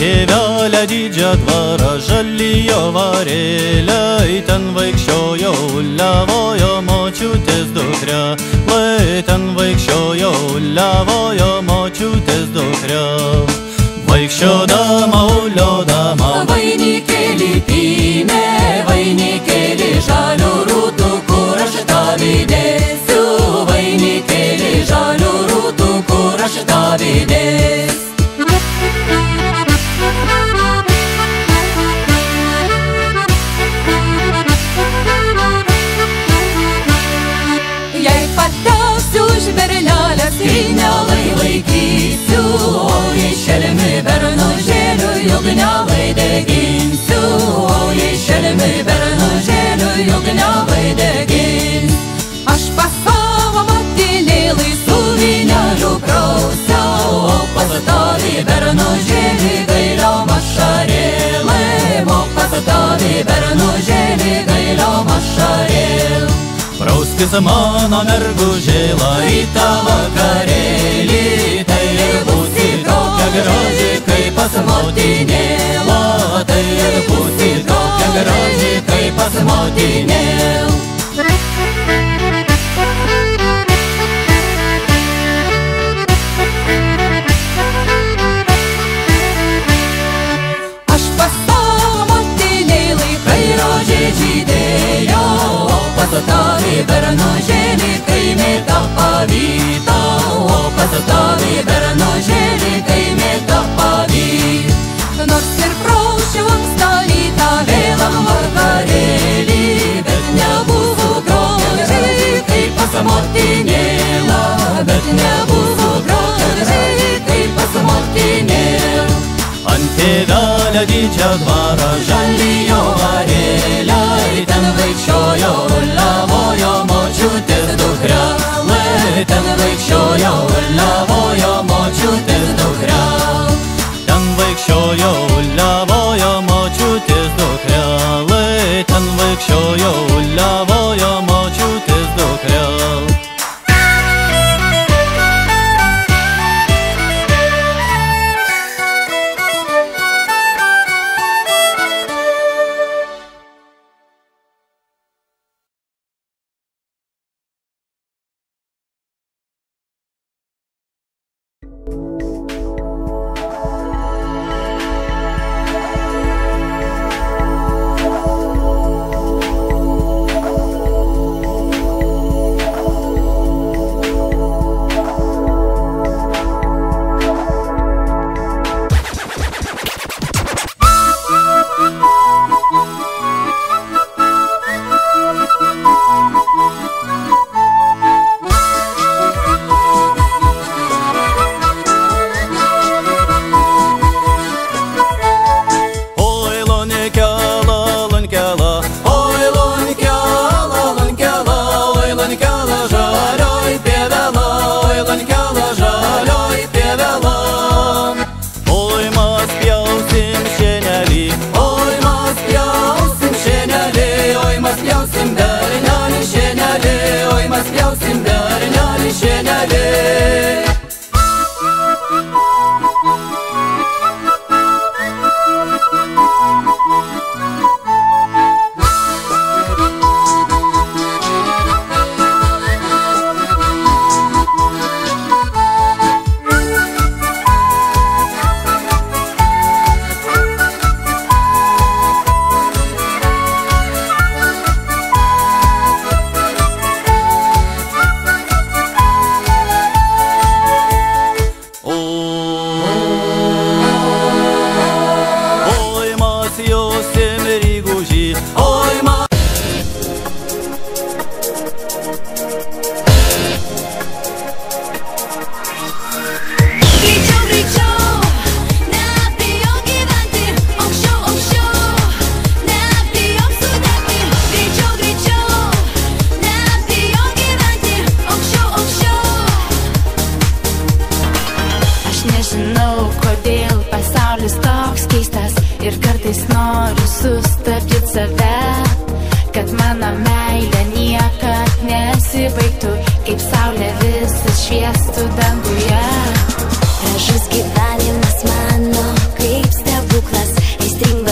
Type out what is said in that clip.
Tėvelė didžią dvarą žalijo varėlę, ten vaikščiojo uliavojo močiutės dukra, ten vaikščiojo uliavojo močiutės dukra. Vaikščiodama uliodama vainikėlį pynė, vainikėlį žalių rūtų, kur aš tavį dėsiu, vainikėlį žalių rūtų, kur aš tavį dėsiu. Skrynialai laikysiu, o jei šelmiui bernužėliui ugnialai deginsiu, o jei šelmiui bernužėliui ugnialai degins. Aš pas savo motinėlai su vyneliu prausiau, o pas tavį bernužėlį gailiom ašarėlėm, o pas tavį bernužėlį gailiom ašarėlėm. Prauskis mano mergužėla į tą vakarėlį, tai ir būsi tokia graži, kaip pas motinėlą, tai ir būsi tokia graži, kaip pas motinėlą. Aš pas savo motinėlai, kai rožė žydėjo, pas tavį bernužėlį, kai mėta pavyta, o pas tavį bernužėlį, kai mėta pavyta. Nors ir praušiau ankstarytą vėlam vakarėlį, bet nebuvo graži, kaip pas motinėlą, bet nebuvo graži, kaip pas motinėlą. Ant tėvelė didžią dvarą žalijo varėlę, ten vaikščiojo uliavojo močiutės dukra, ten vaikščiojo uliavojo močiutės dukra. Ten vaikščiojo uliavojo močiutės dukra, ten vaikščiojo uliavojo močiutės dukra. rygužį. Oi, man. Nežinau, kodėl pasaulis toks keistas ir kartais noriu sustabdyti save, kad mano meilė niekad nesibaigtų, kaip saulė visas šviestų danguje. Gražus gyvenimas mano kaip stebuklas, aistringas